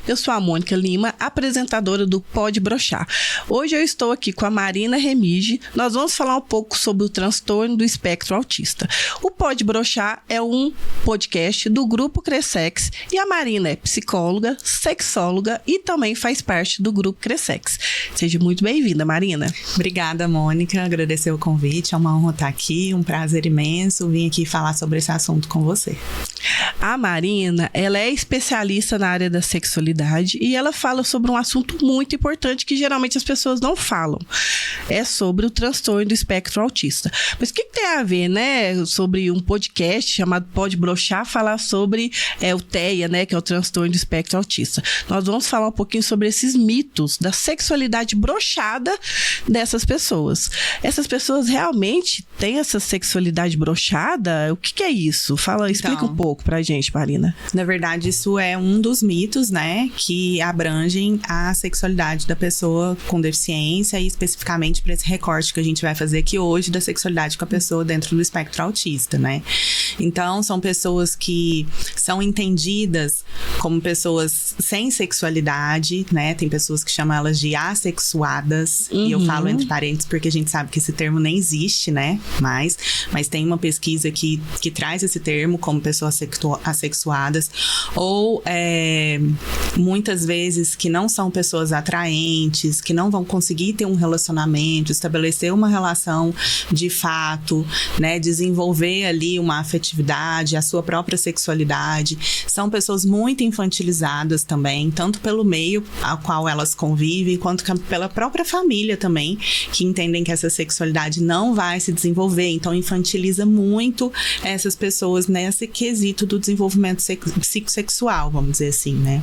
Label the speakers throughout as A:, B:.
A: Eu sou a Mônica Lima, apresentadora do Pode Broxar. Hoje eu estou aqui com a Marina Remige. Nós vamos falar um pouco sobre o transtorno do espectro autista. O Pode Broxar é um podcast do Grupo Cressex e a Marina é psicóloga, sexóloga e também faz parte do Grupo Cressex. Seja muito bem-vinda, Marina.
B: Obrigada, Mônica. Agradecer o convite. É uma honra estar aqui, um prazer imenso vir aqui falar sobre esse assunto com você.
A: A Marina, ela é especialista na área da sexualidade e ela fala sobre um assunto muito importante que geralmente as pessoas não falam. É sobre o transtorno do espectro autista. Mas o que tem a ver, né, sobre um podcast chamado Pode Broxar, falar sobre o TEA, né, que é o transtorno do espectro autista. Nós vamos falar um pouquinho sobre esses mitos da sexualidade broxada dessas pessoas. Essas pessoas realmente têm essa sexualidade broxada? O que é isso? Explica um pouco pra gente, Marina.
B: Na verdade, isso é um dos mitos, né, que abrangem a sexualidade da pessoa com deficiência e especificamente para esse recorte que a gente vai fazer aqui hoje da sexualidade com a pessoa dentro do espectro autista, né? Então, são pessoas que são entendidas como pessoas sem sexualidade, né? Tem pessoas que chamam elas de assexuadas, e eu falo entre parênteses porque a gente sabe que esse termo nem existe, né? Mas tem uma pesquisa que traz esse termo como pessoas assexuadas, ou muitas vezes que não são pessoas atraentes, que não vão conseguir ter um relacionamento, estabelecer uma relação de fato, né, desenvolver ali uma afetividade, a sua própria sexualidade. São pessoas muito infantilizadas também, tanto pelo meio ao qual elas convivem, quanto pela própria família também, que entendem que essa sexualidade não vai se desenvolver, então infantiliza muito essas pessoas nesse quesito do desenvolvimento psicossexual, vamos dizer assim, né?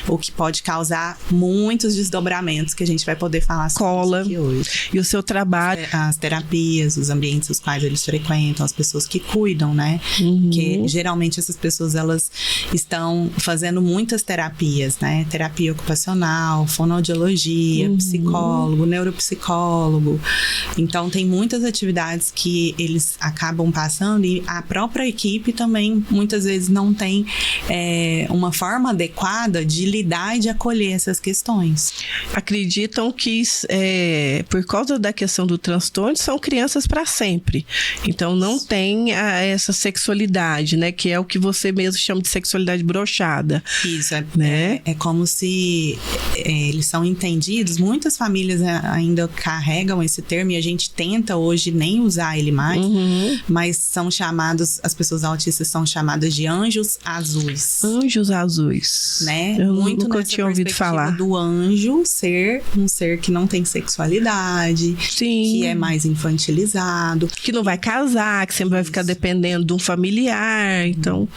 B: O que pode causar muitos desdobramentos que a gente vai poder falar sobre isso aqui hoje.
A: E o seu trabalho?
B: As terapias, os ambientes os quais eles frequentam, as pessoas que cuidam, né? Porque geralmente essas pessoas, elas estão fazendo muitas terapias, né? Terapia ocupacional, fonoaudiologia, psicólogo, neuropsicólogo. Então, tem muitas atividades que eles acabam passando e a própria equipe também, muitas vezes, não tem uma forma adequada de lidar e de acolher essas questões.
A: Acreditam que, por causa da questão do transtorno, são crianças para sempre. Então, não tem essa sexualidade, né? Que é o que você mesmo chama de sexualidade broxada.
B: Isso,
A: né?
B: É como se eles são entendidos. Muitas famílias ainda carregam esse termo e a gente tenta hoje nem usar ele mais, mas são chamados, as pessoas autistas são chamadas de anjos azuis.
A: Anjos azuis.
B: Né?
A: Eu
B: muito
A: nunca tinha ouvido falar.
B: Do anjo ser um ser que não tem sexualidade,
A: sim,
B: que é mais infantilizado,
A: que não vai casar, que sempre vai ficar dependendo de um familiar, então...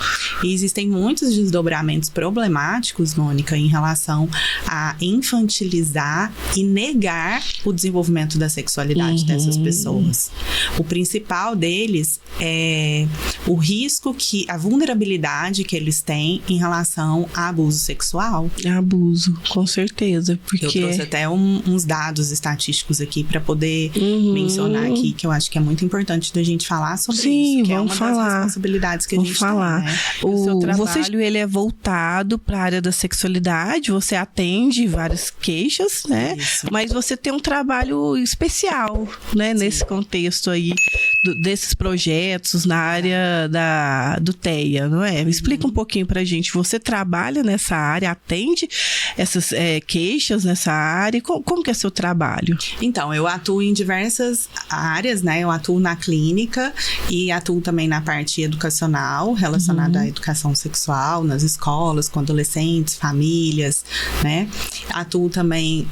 B: E existem muitos desdobramentos problemáticos, Mônica, em relação a infantilizar e negar o desenvolvimento da sexualidade dessas pessoas. O principal deles é o risco a vulnerabilidade que eles têm em relação a abuso sexual.
A: Abuso, com certeza, porque...
B: Eu trouxe até uns dados estatísticos aqui para poder mencionar aqui, que eu acho que é muito importante da gente falar sobre isso, que é uma das responsabilidades que a gente tem, né?
A: O seu trabalho, ele é voltado para a área da sexualidade, você atende várias queixas, né? Isso. Mas você tem um trabalho especial, né? Sim. Nesse contexto aí, desses projetos na área do TEA, não é? Explica um pouquinho pra gente. Você trabalha nessa área, atende essas queixas nessa área? Como que é seu trabalho?
B: Então, eu atuo em diversas áreas, né? Eu atuo na clínica e atuo também na parte educacional, relacionada à educação sexual, nas escolas, com adolescentes, famílias, né? Atuo também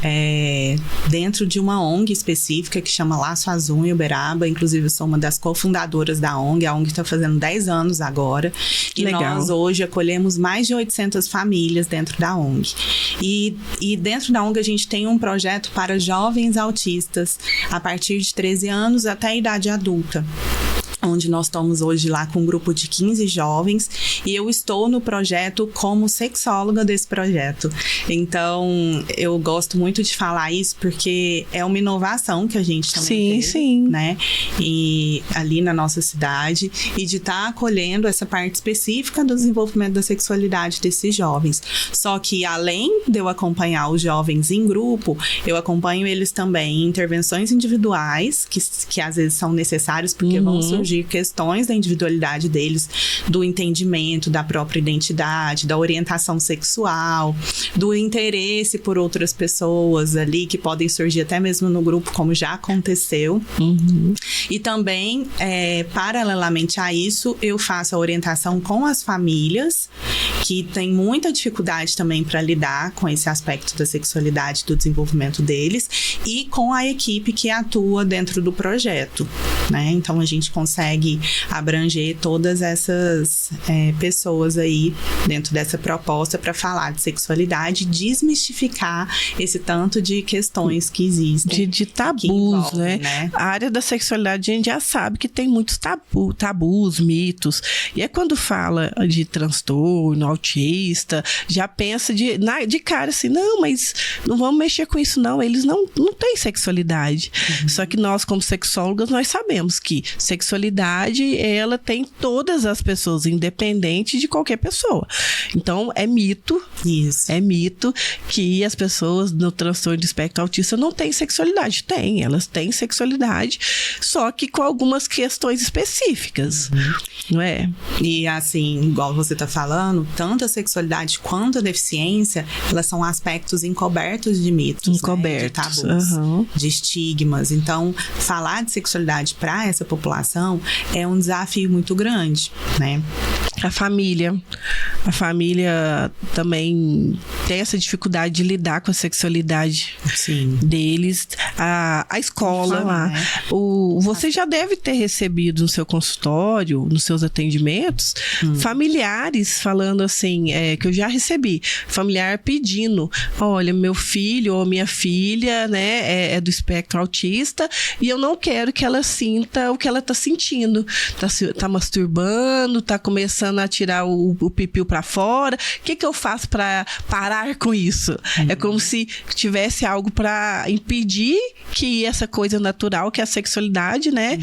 B: dentro de uma ONG específica que chama Laço Azul em Uberaba. Inclusive, eu sou uma das cofundadoras da ONG. A ONG está fazendo 10 anos agora. E
A: legal.
B: Nós hoje acolhemos mais de 800 famílias dentro da ONG. E dentro da ONG a gente tem um projeto para jovens autistas a partir de 13 anos até a idade adulta. onde nós estamos hoje lá com um grupo de 15 jovens, e eu estou no projeto como sexóloga desse projeto. Então, eu gosto muito de falar isso porque é uma inovação que a gente também teve, né? E ali na nossa cidade, e de estar acolhendo essa parte específica do desenvolvimento da sexualidade desses jovens. Só que, além de eu acompanhar os jovens em grupo, eu acompanho eles também em intervenções individuais, que às vezes são necessárias porque vão surgir questões da individualidade deles, do entendimento da própria identidade, da orientação sexual, do interesse por outras pessoas ali, que podem surgir até mesmo no grupo, como já aconteceu. E também, paralelamente a isso, eu faço a orientação com as famílias, que têm muita dificuldade também para lidar com esse aspecto da sexualidade, do desenvolvimento deles, e com a equipe que atua dentro do projeto, né? Então, a gente consegue abranger todas essas pessoas aí dentro dessa proposta para falar de sexualidade, desmistificar esse tanto de questões que existem.
A: De tabus, envolvem, né? A área da sexualidade a gente já sabe que tem muitos tabus, mitos. E é quando fala de transtorno, autista, já pensa de cara assim, não, mas não vamos mexer com isso não, eles não têm sexualidade. Só que nós, como sexólogas, nós sabemos que sexualidade, ela tem todas as pessoas, independente de qualquer pessoa. Então, é mito.
B: Isso.
A: É mito que as pessoas no transtorno de espectro autista não têm sexualidade. Tem, elas têm sexualidade, só que com algumas questões específicas, não é?
B: E assim, igual você tá falando, tanto a sexualidade quanto a deficiência, elas são aspectos encobertos de mitos,
A: encobertos,
B: né? De tabus, de estigmas. Então, falar de sexualidade para essa população é um desafio muito grande, né?
A: A família também tem essa dificuldade de lidar com a sexualidade deles. A escola lá. Né? Você já deve ter recebido no seu consultório, nos seus atendimentos, familiares falando assim, que eu já recebi, familiar pedindo, olha, meu filho ou minha filha, né, é do espectro autista e eu não quero que ela sinta o que ela tá sentindo. Tá masturbando, tá começando a tirar o pipiu pra fora. O que eu faço pra parar com isso? É como se tivesse algo pra impedir que essa coisa natural, que é a sexualidade, né?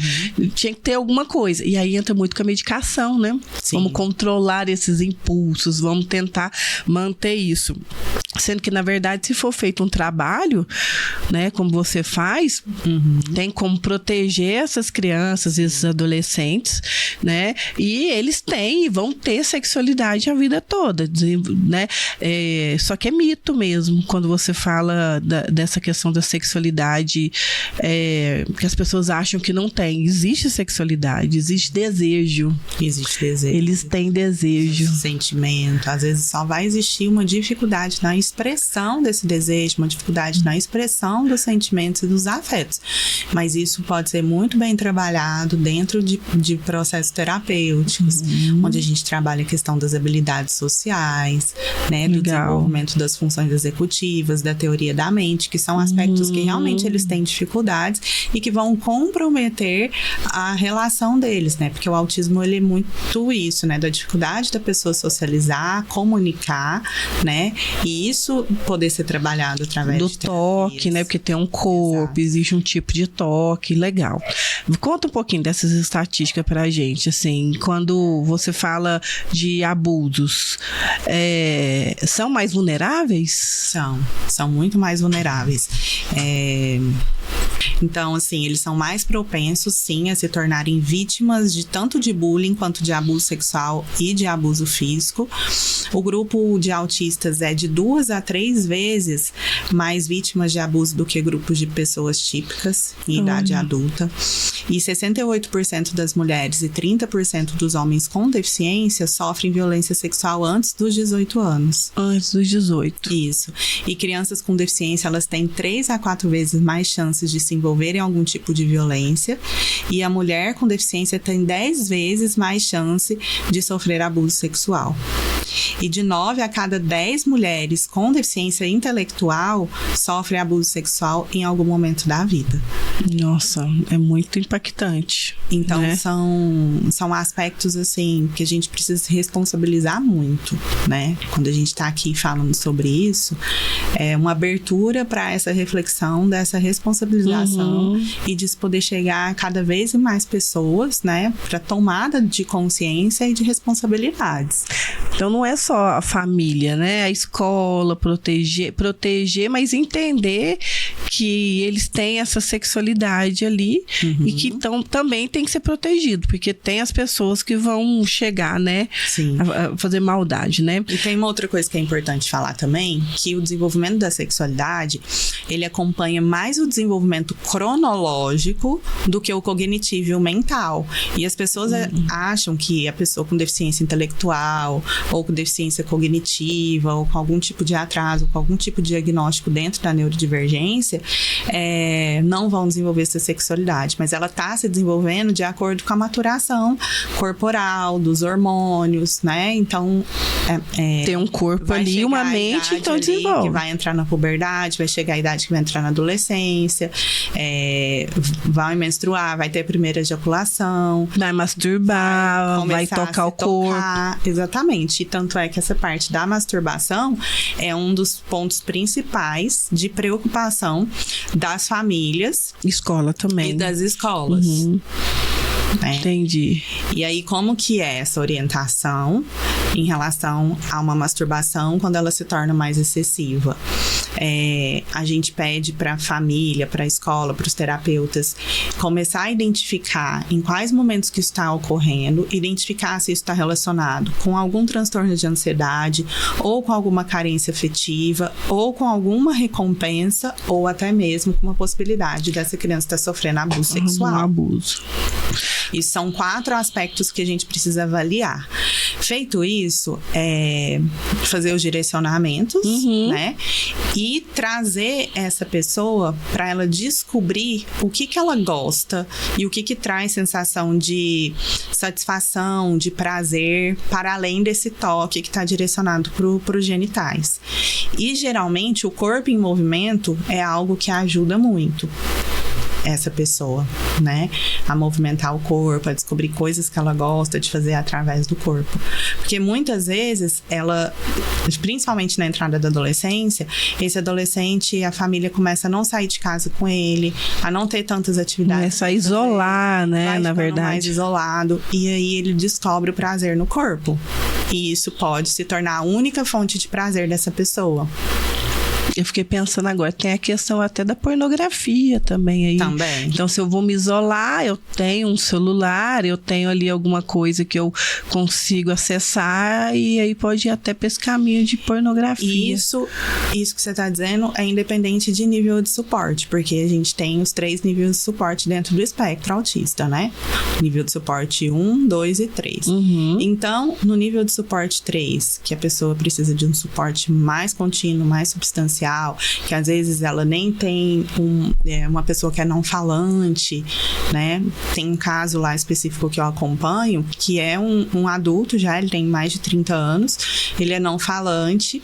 A: Tinha que ter alguma coisa. E aí entra muito com a medicação, né? Vamos controlar esses impulsos, vamos tentar manter isso. Sendo que, na verdade, se for feito um trabalho, né, como você faz, tem como proteger essas crianças, esses adolescentes, né? E eles vão ter sexualidade a vida toda, né? Só que é mito mesmo, quando você fala dessa questão da sexualidade, que as pessoas acham que não tem. Existe sexualidade, existe desejo.
B: Existe desejo.
A: Eles têm desejo.
B: Sentimento. Às vezes só vai existir uma dificuldade na expressão desse desejo, uma dificuldade na expressão dos sentimentos e dos afetos. Mas isso pode ser muito bem trabalhado dentro de processos terapêuticos, onde a gente trabalha a questão das habilidades sociais, né, do desenvolvimento das funções executivas, da teoria da mente, que são aspectos que realmente eles têm dificuldades e que vão comprometer a relação deles, né? Porque o autismo, ele é muito isso, né? Da dificuldade da pessoa socializar, comunicar, né? E isso poder ser trabalhado através
A: do toque, né? Porque tem um corpo, existe um tipo de toque, legal. Conta um pouquinho dessas estatísticas pra gente, assim, quando você fala de abusos, são mais vulneráveis?
B: São muito mais vulneráveis. Então, assim, eles são mais propensos, sim, a se tornarem vítimas de tanto de bullying quanto de abuso sexual e de abuso físico. O grupo de autistas é de 2 a 3 vezes mais vítimas de abuso do que grupos de pessoas típicas em idade adulta. E 68% das mulheres e 30% dos homens com deficiência sofrem violência sexual antes dos 18 anos.
A: Antes dos 18.
B: Isso. E crianças com deficiência, elas têm 3 a 4 vezes mais chance chances de se envolver em algum tipo de violência, e a mulher com deficiência tem 10 vezes mais chance de sofrer abuso sexual. E de 9 a cada 10 mulheres com deficiência intelectual sofrem abuso sexual em algum momento da vida.
A: Nossa, é muito impactante.
B: Então,
A: né?
B: são aspectos, assim, que a gente precisa se responsabilizar muito, né? Quando a gente tá aqui falando sobre isso, é uma abertura para essa reflexão, dessa responsabilização e de poder chegar a cada vez mais pessoas, né? Para tomada de consciência e de responsabilidades.
A: Então, não é só a família, né? A escola, proteger, mas entender que eles têm essa sexualidade ali e que também tem que ser protegido, porque tem as pessoas que vão chegar, né?
B: Sim.
A: A fazer maldade, né?
B: E tem uma outra coisa que é importante falar também, que o desenvolvimento da sexualidade, ele acompanha mais o desenvolvimento cronológico do que o cognitivo e o mental. E as pessoas acham que a pessoa com deficiência intelectual ou com deficiência cognitiva ou com algum tipo de atraso, com algum tipo de diagnóstico dentro da neurodivergência, não vão desenvolver essa sexualidade, mas ela está se desenvolvendo de acordo com a maturação corporal, dos hormônios, né? Então,
A: tem um corpo ali, uma mente, então desenvolve.
B: Que vai entrar na puberdade, vai chegar a idade que vai entrar na adolescência, vai menstruar, vai ter a primeira ejaculação,
A: vai masturbar, vai tocar o corpo.
B: Exatamente. E tanto é que essa parte da masturbação é um dos pontos principais de preocupação das famílias.
A: Escola também.
B: E das escolas.
A: Entendi.
B: E aí, como que é essa orientação em relação a uma masturbação quando ela se torna mais excessiva? A gente pede para a família, para a escola, para os terapeutas começar a identificar em quais momentos que isso está ocorrendo, identificar se isso está relacionado com algum transtorno de ansiedade, ou com alguma carência afetiva, ou com alguma recompensa, ou até mesmo com uma possibilidade dessa criança estar sofrendo abuso sexual.
A: Abuso.
B: E são 4 aspectos que a gente precisa avaliar. Feito isso, fazer os direcionamentos, né? E trazer essa pessoa para ela descobrir o que ela gosta e o que traz sensação de satisfação, de prazer, para além desse toque que está direcionado para os genitais. E geralmente o corpo em movimento é algo que ajuda muito essa pessoa, né? A movimentar o corpo, a descobrir coisas que ela gosta de fazer através do corpo. Porque muitas vezes ela, principalmente na entrada da adolescência, esse adolescente, a família começa a não sair de casa com ele, a não ter tantas atividades.
A: Começa a isolar, né? Na verdade.
B: Mais isolado. E aí ele descobre o prazer no corpo. E isso pode se tornar a única fonte de prazer dessa pessoa.
A: Eu fiquei pensando agora, tem a questão até da pornografia também aí.
B: Também.
A: Então, se eu vou me isolar, eu tenho um celular, eu tenho ali alguma coisa que eu consigo acessar e aí pode ir até para esse caminho de pornografia.
B: Isso que você está dizendo é independente de nível de suporte, porque a gente tem os 3 níveis de suporte dentro do espectro autista, né? Nível de suporte 1, 2 e 3. Então, no nível de suporte 3, que a pessoa precisa de um suporte mais contínuo, mais substancial, que às vezes ela nem tem uma pessoa que é não falante, né? Tem um caso lá específico que eu acompanho, que é um adulto já, ele tem mais de 30 anos, ele é não falante,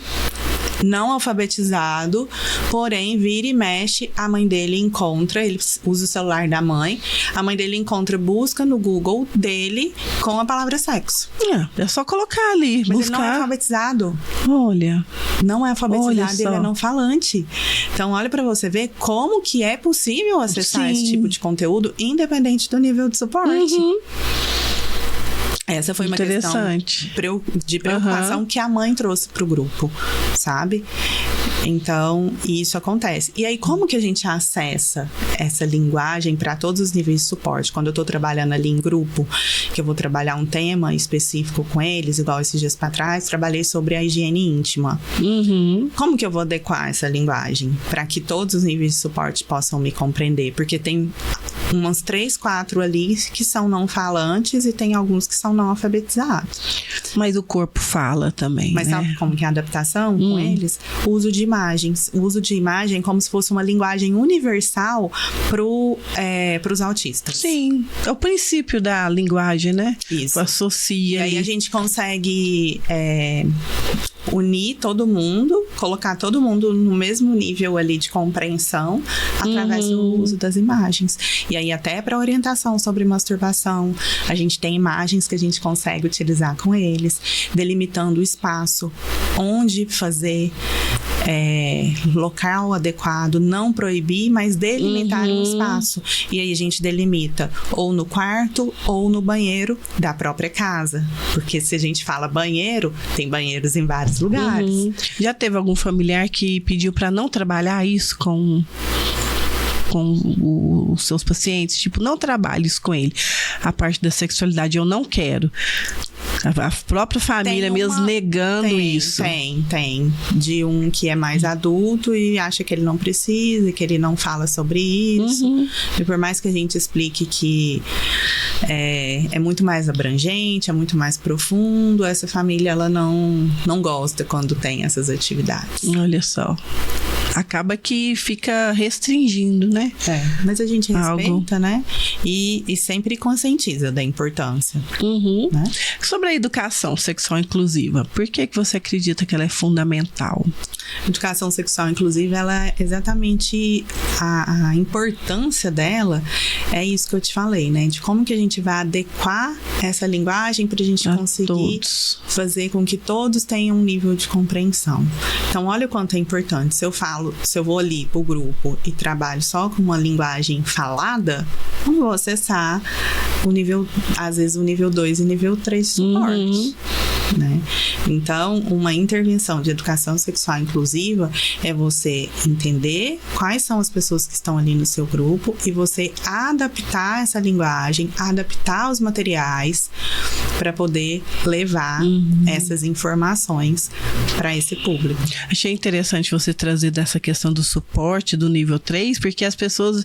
B: não alfabetizado, porém vira e mexe, a mãe dele encontra, ele usa o celular da mãe, a mãe dele encontra, busca no Google dele com a palavra sexo.
A: É só colocar ali,
B: mas
A: buscar.
B: Ele não é alfabetizado.
A: Olha.
B: Não é alfabetizado, ele é não falante. Então, olha pra você ver como que é possível acessar esse tipo de conteúdo, independente do nível de suporte. Essa foi uma questão de preocupação que a mãe trouxe pro grupo, sabe? Então, isso acontece. E aí, como que a gente acessa essa linguagem para todos os níveis de suporte? Quando eu tô trabalhando ali em grupo, que eu vou trabalhar um tema específico com eles, igual esses dias para trás, trabalhei sobre a higiene íntima. Como que eu vou adequar essa linguagem para que todos os níveis de suporte possam me compreender? Porque tem umas 3, 4 ali que são não falantes e tem alguns que são não alfabetizados.
A: Mas o corpo fala também,
B: Mas
A: né?
B: sabe como que é a adaptação com eles? O uso de imagens. O uso de imagem como se fosse uma linguagem universal pros autistas.
A: Sim, é o princípio da linguagem, né?
B: Isso.
A: Associa.
B: E aí a gente consegue unir todo mundo, colocar todo mundo no mesmo nível ali de compreensão através do uso das imagens. E aí até para orientação sobre masturbação, a gente tem imagens que a gente consegue utilizar com eles, delimitando o espaço, onde fazer, local adequado, não proibir, mas delimitar um espaço. E aí a gente delimita ou no quarto ou no banheiro da própria casa. Porque se a gente fala banheiro, tem banheiros em vários lugares.
A: Já teve algum familiar que pediu para não trabalhar isso com os seus pacientes? Tipo, não trabalhe isso com ele. A parte da sexualidade eu não quero. A própria família mesmo negando isso.
B: Tem. De um que é mais adulto e acha que ele não precisa, que ele não fala sobre isso. E por mais que a gente explique que é muito mais abrangente, é muito mais profundo, essa família ela não gosta quando tem essas atividades.
A: Olha só. Acaba que fica restringindo, né?
B: Mas a gente respeita, né? E sempre conscientiza da importância. Né?
A: Sobre a educação sexual inclusiva, por que você acredita que ela é fundamental?
B: Educação sexual inclusiva, ela é exatamente a importância dela, é isso que eu te falei, né? De como que a gente vai adequar essa linguagem para a gente conseguir fazer com que todos tenham um nível de compreensão. Então, olha o quanto é importante. Se eu vou ali pro grupo e trabalho só com uma linguagem falada, não vou acessar o nível, às vezes o nível 2 e nível 3 de suporte. Né? Então, uma intervenção de educação sexual inclusiva é você entender quais são as pessoas que estão ali no seu grupo e você adaptar essa linguagem, adaptar os materiais para poder levar essas informações para esse público.
A: Achei interessante você trazer dessa questão do suporte do nível 3, porque as pessoas,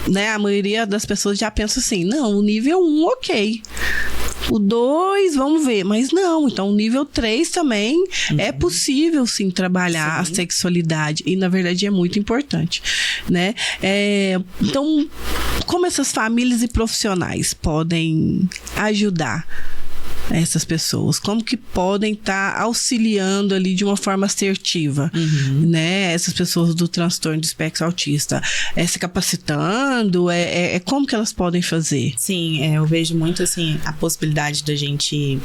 A: né, a maioria das pessoas já pensa assim, não, o nível 1, ok. O 2, vamos ver, mas não, então o nível 3 também é possível sim trabalhar a sexualidade e na verdade é muito importante, né? Então, como essas famílias e profissionais podem ajudar essas pessoas? Como que podem estar auxiliando ali de uma forma assertiva, né? Essas pessoas do transtorno do espectro autista, se capacitando, como que elas podem fazer?
B: Sim, eu vejo muito assim a possibilidade da gente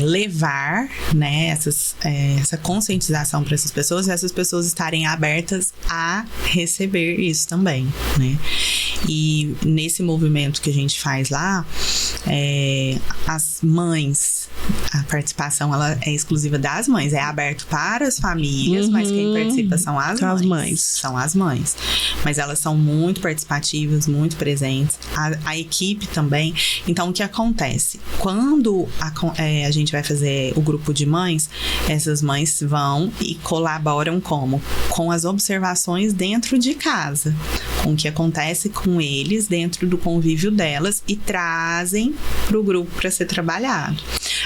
B: levar, né, essa conscientização para essas pessoas e essas pessoas estarem abertas a receber isso também, né? E nesse movimento que a gente faz lá, as mães, a participação ela é exclusiva das mães, é aberto para as famílias, mas quem participa são as mães. São as mães. Mas elas são muito participativas, muito presentes. A equipe também. Então, o que acontece? Quando a gente vai fazer o grupo de mães, essas mães vão e colaboram como? Com as observações dentro de casa. Com o que acontece com eles dentro do convívio delas e trazem para o grupo para ser trabalhado.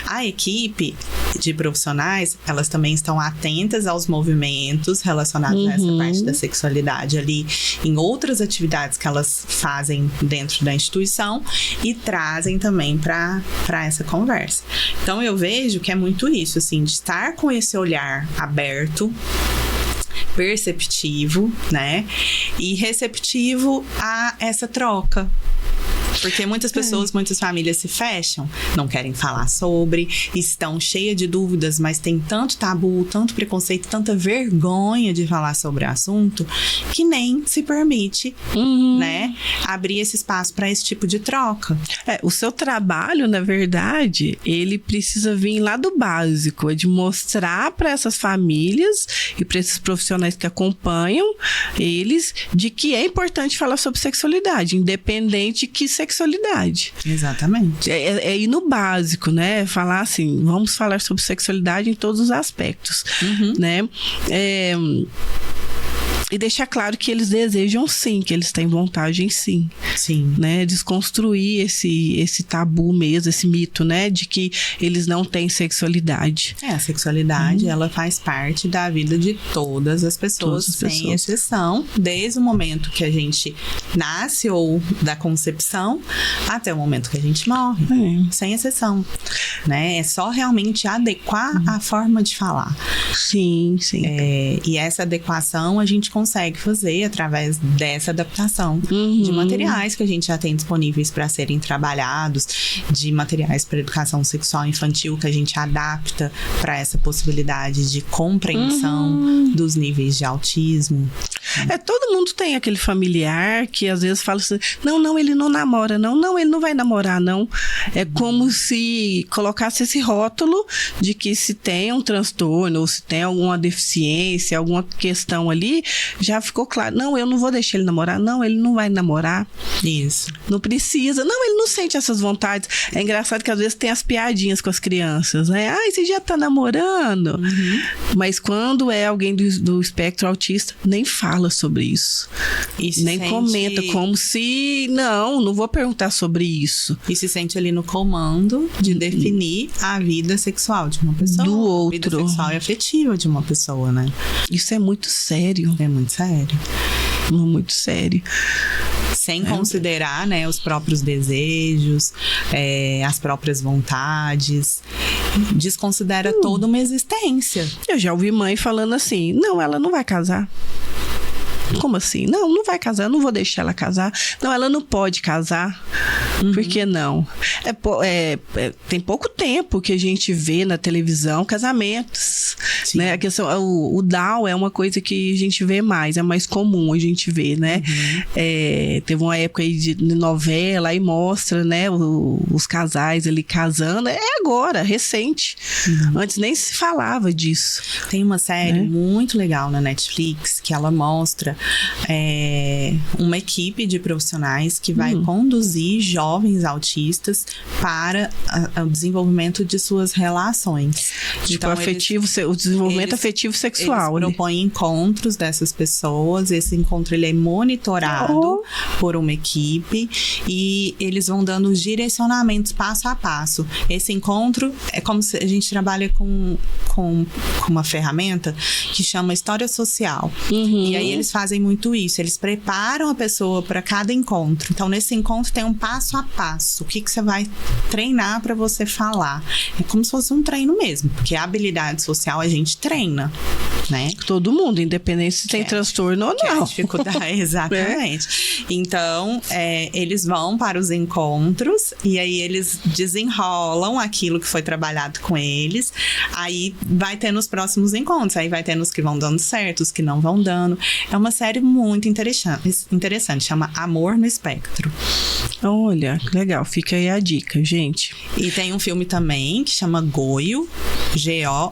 B: A equipe de profissionais, elas também estão atentas aos movimentos relacionados a essa parte da sexualidade ali, em outras atividades que elas fazem dentro da instituição e trazem também para essa conversa. Então, eu vejo que é muito isso, assim, de estar com esse olhar aberto, perceptivo, né? E receptivo a essa troca. Porque muitas pessoas, muitas famílias se fecham, não querem falar sobre, estão cheias de dúvidas, mas tem tanto tabu, tanto preconceito, tanta vergonha de falar sobre o assunto, que nem se permite, né, abrir esse espaço para esse tipo de troca.
A: O seu trabalho, na verdade, ele precisa vir lá do básico, é de mostrar para essas famílias e para esses profissionais que acompanham eles, de que é importante falar sobre sexualidade, independente de que sexualidade.
B: Exatamente.
A: É ir no básico, né? Falar assim, vamos falar sobre sexualidade em todos os aspectos, né? E deixar claro que eles desejam sim, que eles têm vontade sim.
B: Sim.
A: Né? Desconstruir esse tabu mesmo, esse mito, né? De que eles não têm sexualidade.
B: A sexualidade, ela faz parte da vida de todas as pessoas, sem exceção. Desde o momento que a gente nasce ou da concepção até o momento que a gente morre. Sem exceção. Né? É só realmente adequar a forma de falar.
A: Sim, sim.
B: E essa adequação a gente consegue fazer através dessa adaptação de materiais que a gente já tem disponíveis para serem trabalhados, de materiais para educação sexual infantil que a gente adapta para essa possibilidade de compreensão dos níveis de autismo.
A: Todo mundo tem aquele familiar que às vezes fala assim, não, ele não namora, não, ele não vai namorar, não. É como se colocasse esse rótulo de que se tem um transtorno ou se tem alguma deficiência, alguma questão ali, já ficou claro, não, eu não vou deixar ele namorar, não, ele não vai namorar.
B: Isso.
A: Não precisa, não, ele não sente essas vontades. É engraçado que às vezes tem as piadinhas com as crianças, né? Você já tá namorando? Mas quando é alguém do espectro autista, nem fala sobre isso. Nem comenta, como se, não vou perguntar sobre isso.
B: E se sente ali no comando de definir a vida sexual de uma pessoa.
A: Do outro.
B: A vida sexual e afetiva de uma pessoa, né?
A: Isso é muito sério.
B: É muito sério.
A: Muito sério.
B: Sem considerar, né, os próprios desejos, as próprias vontades. Desconsidera toda uma existência.
A: Eu já ouvi mãe falando assim, não, ela não vai casar. Como assim? Não vai casar, eu não vou deixar ela casar. Não, ela não pode casar. Por que não? Tem pouco tempo que a gente vê na televisão casamentos. Né? A questão, o Down é uma coisa que a gente vê mais, é mais comum a gente ver, né? Teve uma época aí de novela e mostra, né, os casais ali casando. É agora, recente. Antes nem se falava disso.
B: Tem uma série muito legal na Netflix que ela mostra uma equipe de profissionais que vai conduzir jovens autistas para o desenvolvimento de suas relações.
A: Tipo, então, o desenvolvimento afetivo sexual.
B: Eles propõem encontros dessas pessoas. Esse encontro ele é monitorado por uma equipe e eles vão dando os direcionamentos passo a passo. Esse encontro é como se a gente trabalha com uma ferramenta que chama história social. E aí eles fazem muito isso. Eles preparam a pessoa para cada encontro. Então, nesse encontro tem um passo a passo. O que você vai treinar para você falar. É como se fosse um treino mesmo. Porque a habilidade social a gente treina, né?
A: Todo mundo, independente se tem transtorno ou não.
B: Dificuldade, exatamente. Então, eles vão para os encontros e aí eles desenrolam aquilo que foi trabalhado com eles. Aí vai ter nos próximos encontros. Aí vai ter nos que vão dando certo, os que não vão dando. É uma série muito interessante. Chama Amor no Espectro.
A: Olha, legal. Fica aí a dica, gente.
B: E tem um filme também que chama Goyo, Goyo,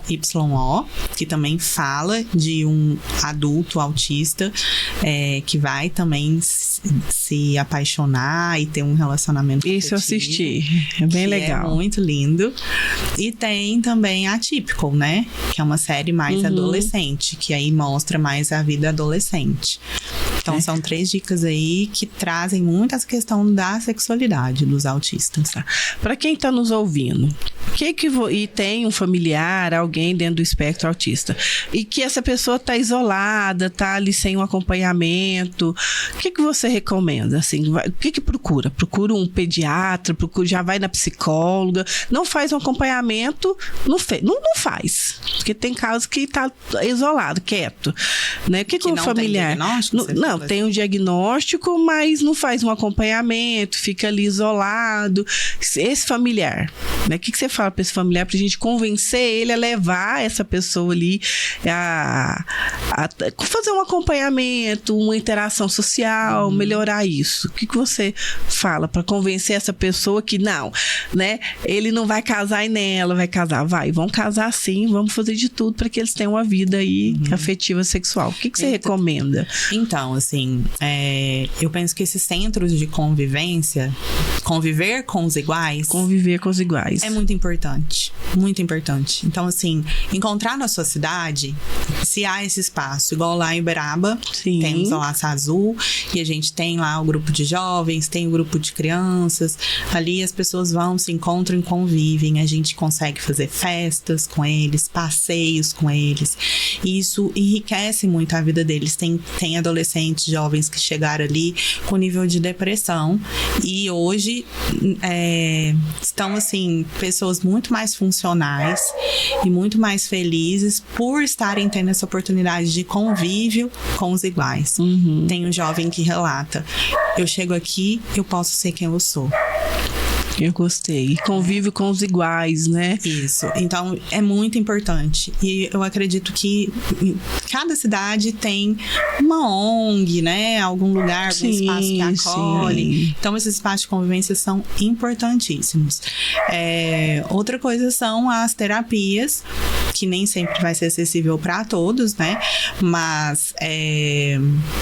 B: que também fala de um adulto autista que vai também se apaixonar e ter um relacionamento
A: Isso eu assisti. É bem legal.
B: É muito lindo. E tem também Atypical, né? Que é uma série mais adolescente, que aí mostra mais a vida adolescente. Então, são 3 dicas aí que trazem muito essa questão da sexualidade dos autistas.
A: Para quem está nos ouvindo, e tem um familiar, alguém dentro do espectro autista, e que essa pessoa está isolada, está ali sem um acompanhamento, o que você recomenda? Assim, o que procura? Procura um pediatra, já vai na psicóloga, não faz um acompanhamento, não faz. Porque tem casos que está isolado, quieto. Né? O que o familiar... Não, tem um diagnóstico, mas não faz um acompanhamento, fica ali isolado. Esse familiar, né? O que você fala para esse familiar pra gente convencer ele a levar essa pessoa ali a fazer um acompanhamento, uma interação social, melhorar isso? O que você fala para convencer essa pessoa que não, né? Ele não vai casar e nela vai casar. Vão casar sim, vamos fazer de tudo para que eles tenham uma vida aí afetiva sexual. O que você recomenda?
B: Então, assim, eu penso que esses centros de convivência conviver com os iguais.
A: Conviver com os iguais.
B: É muito importante. Muito importante. Então, assim, encontrar na sua cidade, se há esse espaço, igual lá em Uberaba,
A: Sim.
B: temos a Laça Azul, e a gente tem lá o grupo de jovens, tem o grupo de crianças. Ali as pessoas vão, se encontram e convivem. A gente consegue fazer festas com eles, passeios com eles. E isso enriquece muito a vida deles. Tem adolescentes, jovens que chegaram ali com nível de depressão. E hoje estão, assim, pessoas muito mais funcionais e muito mais felizes por estarem tendo essa oportunidade de convívio com os iguais. Tem um jovem que relata: eu chego aqui, eu posso ser quem eu sou.
A: Eu gostei. Convívio com os iguais, né?
B: Isso. Então, é muito importante. E eu acredito que cada cidade tem uma ONG, né? Algum lugar, algum espaço que acolhe.
A: Sim.
B: Então, esses espaços de convivência são importantíssimos. Outra coisa são as terapias, que nem sempre vai ser acessível para todos, né? Mas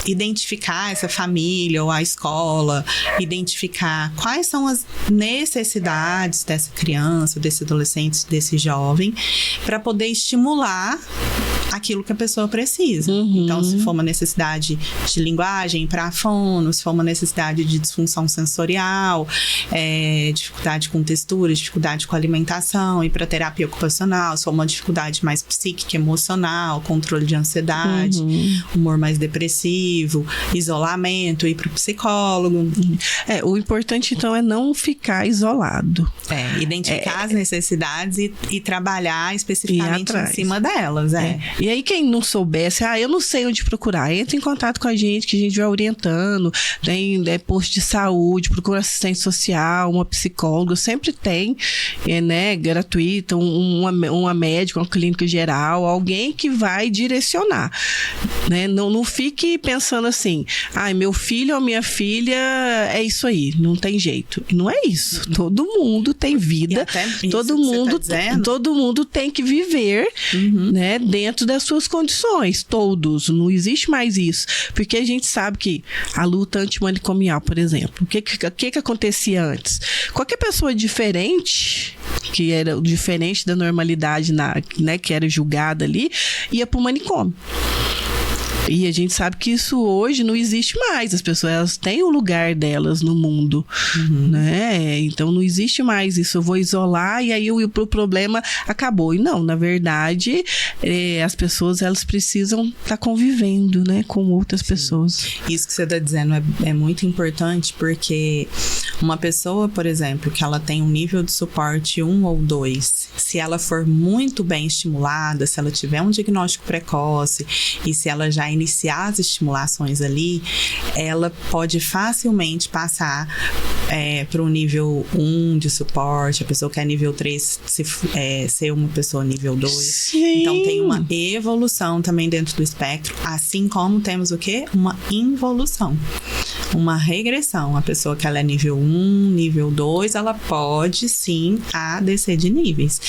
B: identificar essa família ou a escola, identificar quais são as necessidades dessa criança, desse adolescente, desse jovem, para poder estimular aquilo que a pessoa precisa. Então, se for uma necessidade de linguagem, para fono, se for uma necessidade de disfunção sensorial, dificuldade com textura, dificuldade com alimentação, ir para terapia ocupacional, se for uma dificuldade mais psíquica, emocional, controle de ansiedade, humor mais depressivo, isolamento, ir para o psicólogo.
A: O importante, então, é não ficar isolado.
B: Identificar as necessidades e trabalhar especificamente em cima delas.
A: E aí, quem não soubesse, eu não sei onde procurar, entra em contato com a gente, que a gente vai orientando. Tem posto de saúde, procura assistente social, uma psicóloga, sempre tem, né, gratuita, uma médica, uma clínica geral, alguém que vai direcionar, né? Não fique pensando assim, meu filho ou minha filha é isso aí, não tem jeito. Não é isso. Todo mundo tem vida, todo mundo tem que viver, né, dentro das suas condições, todos. Não existe mais isso, porque a gente sabe que a luta antimanicomial, por exemplo, o que acontecia antes? Qualquer pessoa diferente, que era diferente da normalidade, né, que era julgada ali, ia pro manicômio. E a gente sabe que isso hoje não existe mais. As pessoas, elas têm o lugar delas no mundo, né? Então não existe mais isso. Eu vou isolar e aí o problema acabou. E não, na verdade, as pessoas, elas precisam estar convivendo, né, com outras pessoas.
B: Isso que você está dizendo é muito importante, porque uma pessoa, por exemplo, que ela tem um nível de suporte 1 ou 2, se ela for muito bem estimulada, se ela tiver um diagnóstico precoce e se ela já iniciar as estimulações ali, ela pode facilmente passar para o nível 1 de suporte, a pessoa que é nível 3 ser uma pessoa nível 2.
A: Sim.
B: Então tem uma evolução também dentro do espectro, assim como temos o quê? Uma involução, uma regressão. A pessoa que ela é nível 1, nível 2, ela pode sim descer de níveis.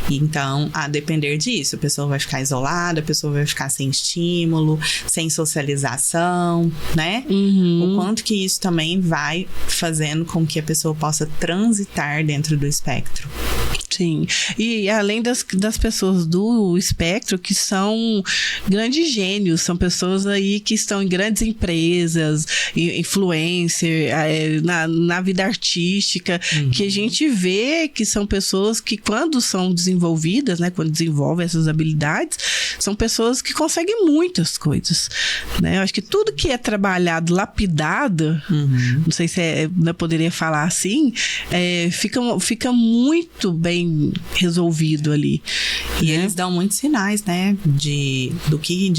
B: Então, a depender disso, a pessoa vai ficar isolada, a pessoa vai ficar sem estímulo, sem socialização, né? O quanto que isso também vai fazendo com que a pessoa possa transitar dentro do espectro.
A: Sim, e além das pessoas do espectro, que são grandes gênios, são pessoas aí que estão em grandes empresas, influencer, na vida artística, que a gente vê que são pessoas que, quando são desenvolvidas, né, quando desenvolvem essas habilidades, são pessoas que conseguem muitas coisas, né? Eu acho que tudo que é trabalhado, lapidado, não sei se eu poderia falar assim, fica muito bem resolvido ali.
B: E eles dão muitos sinais, né? De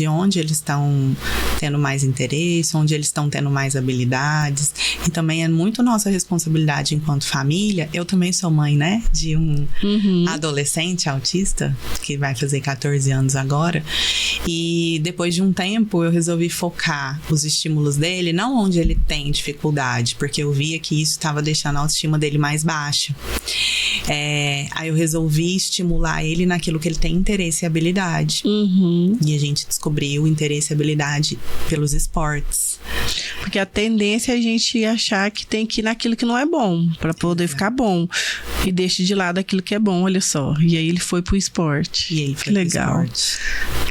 B: onde eles estão tendo mais interesse, onde eles estão tendo mais habilidades. E também é muito nossa responsabilidade enquanto família. Eu também sou mãe, né? De um adolescente autista, que vai fazer 14 anos agora. E depois de um tempo, eu resolvi focar os estímulos dele, não onde ele tem dificuldade, porque eu via que isso estava deixando a autoestima dele mais baixa. Aí eu resolvi estimular ele naquilo que ele tem interesse e habilidade. E a gente descobriu interesse e habilidade pelos esportes.
A: Porque a tendência é a gente achar que tem que ir naquilo que não é bom, para poder ficar bom. E deixa de lado aquilo que é bom, olha só. E aí ele foi pro esporte.
B: E aí
A: que legal.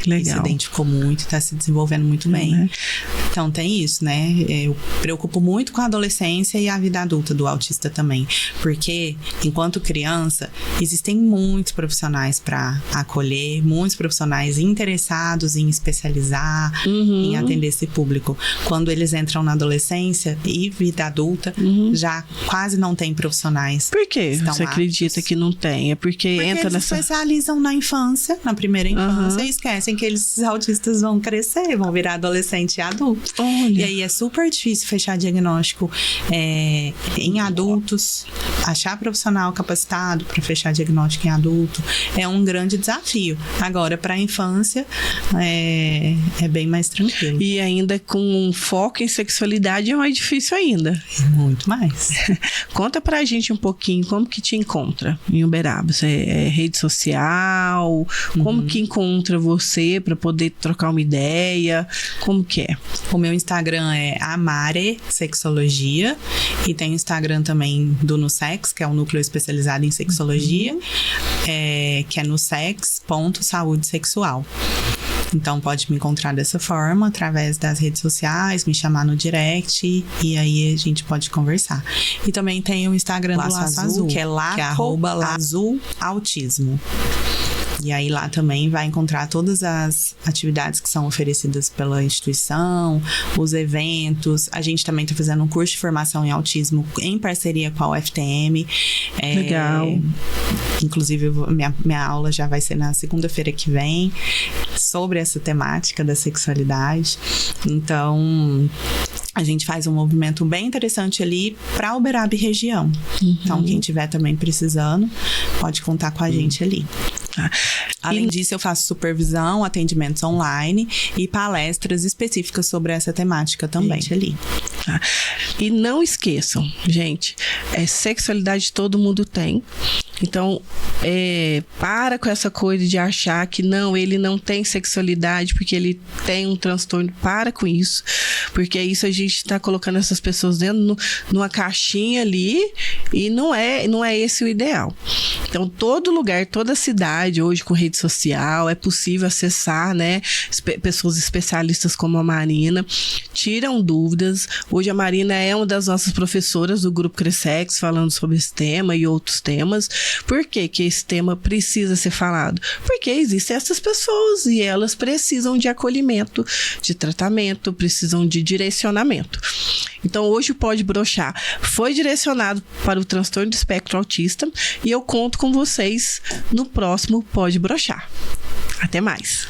A: Que legal.
B: E se identificou muito, tá se desenvolvendo muito bem. Então tem isso, né? Eu preocupo muito com a adolescência e a vida adulta do autista também. Porque, enquanto criança, existem muitos profissionais para acolher, muitos profissionais interessados em especializar, em atender esse público. Quando eles entram na adolescência e vida adulta, já quase não tem profissionais.
A: Por quê? Você acredita que não tem? É porque entra
B: eles
A: nessa...
B: especializam na infância, na primeira infância, e esquecem que esses autistas vão crescer, vão virar adolescente e adulto.
A: Olha.
B: E aí é super difícil fechar diagnóstico em adultos, achar profissional capacitado para fechar diagnóstico em adulto é um grande desafio. Agora, para a infância, é bem mais tranquilo.
A: E ainda com um foco em sexualidade é mais difícil ainda.
B: Muito mais.
A: Conta pra gente um pouquinho como que te encontra em Uberaba. É rede social? Como que encontra você para poder trocar uma ideia? Como que é?
B: O meu Instagram é Amare Sexologia e tem o Instagram também do Nusex, que é um núcleo especializado em sexologia, que é nusex.saudesexual. Então pode me encontrar dessa forma, através das redes sociais, me chamar no direct e aí a gente pode conversar. E também tem o Instagram do Laço Azul, que é @laçoautismo. E aí lá também vai encontrar todas as atividades que são oferecidas pela instituição, os eventos. A gente também está fazendo um curso de formação em autismo em parceria com a UFTM.
A: Legal.
B: Inclusive, minha aula já vai ser na segunda-feira que vem sobre essa temática da sexualidade. Então, a gente faz um movimento bem interessante ali para Uberaba e região. Então, quem estiver também precisando, pode contar com a gente ali. Além disso, eu faço supervisão, atendimentos online e palestras específicas sobre essa temática também ali.
A: E não esqueçam, gente, sexualidade todo mundo tem. Então, para com essa coisa de achar que não, ele não tem sexualidade porque ele tem um transtorno. Para com isso, porque isso a gente está colocando essas pessoas dentro numa caixinha ali e não é esse o ideal. Então, todo lugar, toda cidade hoje com rede social é possível acessar, né? Pessoas especialistas como a Marina tiram dúvidas. Hoje a Marina é uma das nossas professoras do Grupo Crescex, falando sobre esse tema e outros temas. Por que que esse tema precisa ser falado? Porque existem essas pessoas e elas precisam de acolhimento, de tratamento, precisam de direcionamento. Então, hoje o Pode Broxar foi direcionado para o transtorno do espectro autista e eu conto com vocês no próximo Pode Broxar. Até mais!